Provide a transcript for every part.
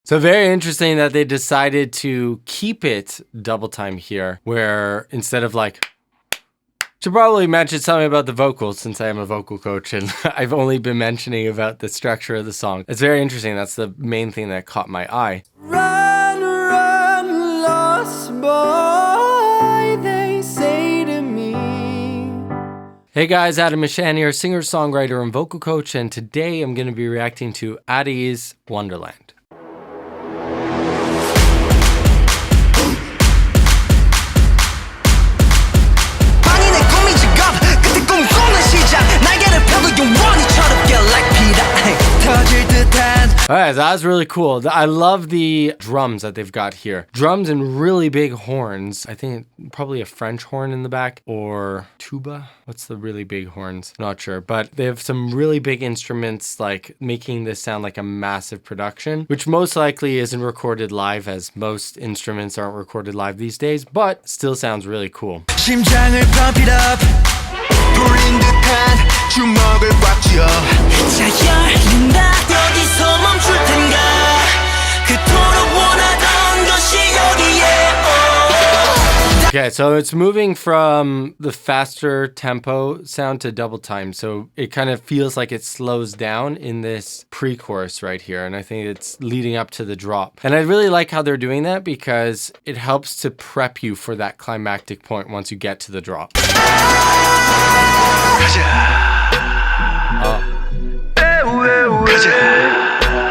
So very interesting that they decided to keep it double time here, where instead of like, should probably mention something about the vocals since I am a vocal coach and I've only been mentioning about the structure of the song. It's very interesting. That's the main thing that caught my eye. Run, run, lost boy, they say to me. Hey guys, Mishan here, singer-songwriter and vocal coach, and today I'm going to be reacting to ATEEZ Wonderland. Alright, so that was really cool. I love the drums that they've got here. Drums and really big horns. I think probably a French horn in the back or tuba. What's the really big horns? Not sure, but they have some really big instruments like making this sound like a massive production, which most likely isn't recorded live as most instruments aren't recorded live these days, but still sounds really cool. Okay, so it's moving from the faster tempo sound to double time. So it kind of feels like it slows down in this pre-chorus right here. And I think it's leading up to the drop. And I really like how they're doing that because it helps to prep you for that climactic point once you get to the drop.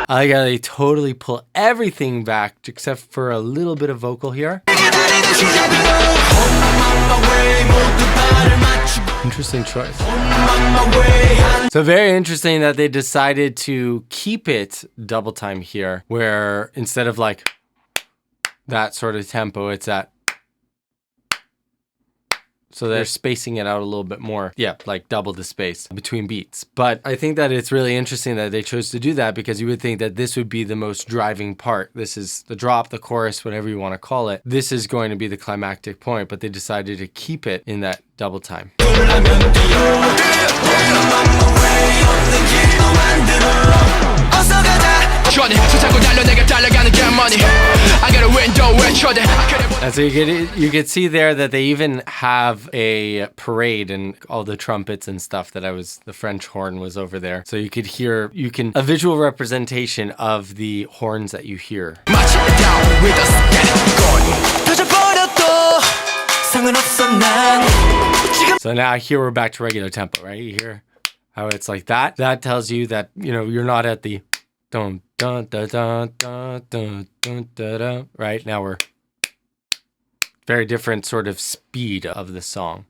I like how they totally pull everything back except for a little bit of vocal here. Interesting choice. So very interesting that they decided to keep it double time here, where instead of like that sort of tempo, it's at. So they're spacing it out a little bit more. Yeah, like double the space between beats. But I think that it's really interesting that they chose to do that because you would think that this would be the most driving part. This is the drop, the chorus, whatever you want to call it. This is going to be the climactic point, but they decided to keep it in that double time. And so you can see there that they even have a parade and all the trumpets and stuff the French horn was over there. So you could hear, a visual representation of the horns that you hear. So now here we're back to regular tempo, right? You hear how it's like that? That tells you that, you're not at the dun dun dun dun dun dun dun dun. Right now we're very different sort of speed of the song.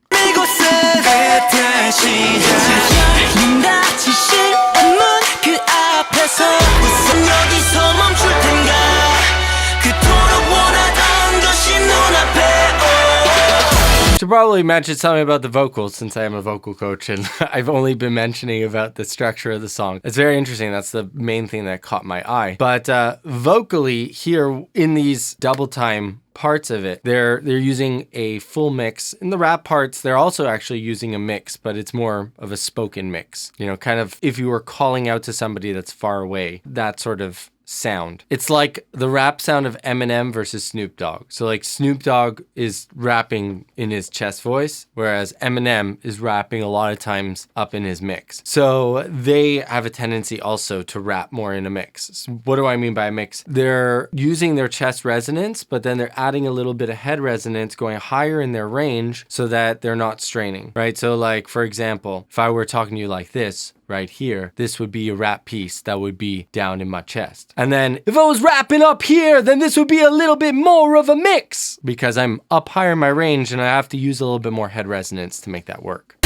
Should probably mention something about the vocals since I am a vocal coach and I've only been mentioning about the structure of the song. It's very interesting. That's the main thing that caught my eye. But vocally here in these double time parts of it, they're using a full mix. In the rap parts, they're also actually using a mix, but it's more of a spoken mix. Kind of if you were calling out to somebody that's far away, that sort of sound. It's like the rap sound of Eminem versus Snoop Dogg. So like Snoop Dogg is rapping in his chest voice, whereas Eminem is rapping a lot of times up in his mix. So they have a tendency also to rap more in a mix. So what do I mean by a mix? They're using their chest resonance, but then they're adding a little bit of head resonance, going higher in their range so that they're not straining, right? So like, for example, if I were talking to you like this, right here, this would be a rap piece that would be down in my chest. And then if I was rapping up here, then this would be a little bit more of a mix because I'm up higher in my range and I have to use a little bit more head resonance to make that work.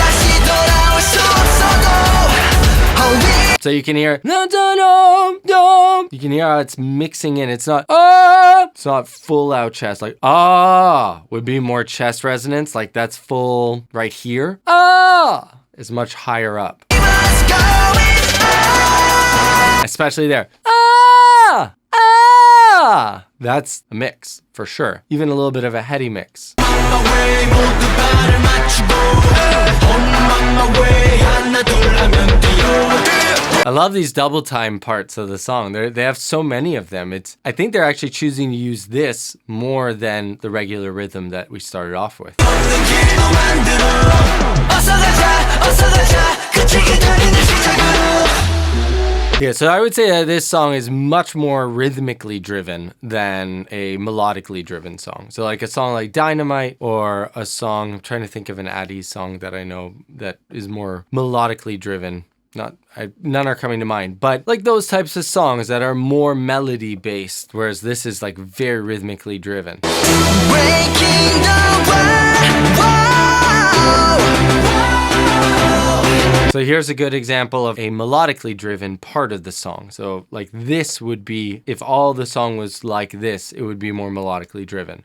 So you can hear, you can hear how it's mixing in. It's not, it's not full out chest. Like, would be more chest resonance. Like that's full right here. Is much higher up. Especially there. That's a mix for sure. Even a little bit of a heady mix. I love these double time parts of the song. They have so many of them. I think they're actually choosing to use this more than the regular rhythm that we started off with. Yeah, so I would say that this song is much more rhythmically driven than a melodically driven song. So like a song like Dynamite, or a song, I'm trying to think of an ATEEZ song that I know that is more melodically driven. None are coming to mind, but like those types of songs that are more melody based, whereas this is like very rhythmically driven. So here's a good example of a melodically driven part of the song. So like this would be, if all the song was like this, it would be more melodically driven.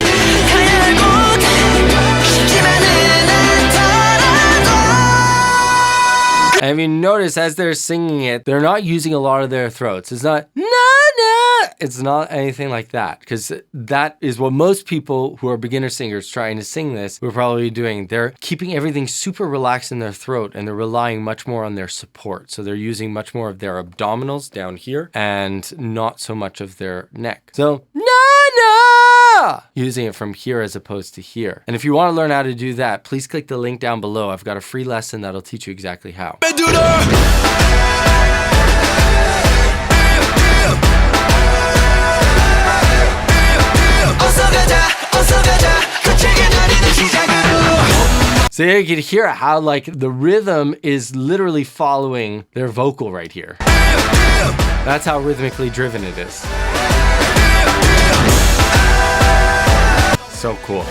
And if you notice, as they're singing it, they're not using a lot of their throats. It's not na na. It's not anything like that, because that is what most people who are beginner singers trying to sing this will probably be doing. They're keeping everything super relaxed in their throat, and they're relying much more on their support. So they're using much more of their abdominals down here and not so much of their neck. So na na, using it from here as opposed to here. And if you want to learn how to do that, please click the link down below. I've got a free lesson that'll teach you exactly how. So you can hear how like the rhythm is literally following their vocal right here. That's how rhythmically driven it is. So cool.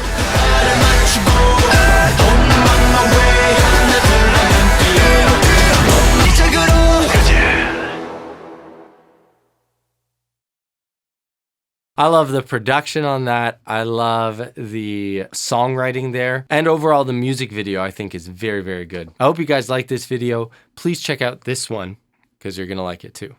I love the production on that. I love the songwriting there. And overall, the music video I think is very, very good. I hope you guys like this video. Please check out this one because you're going to like it too.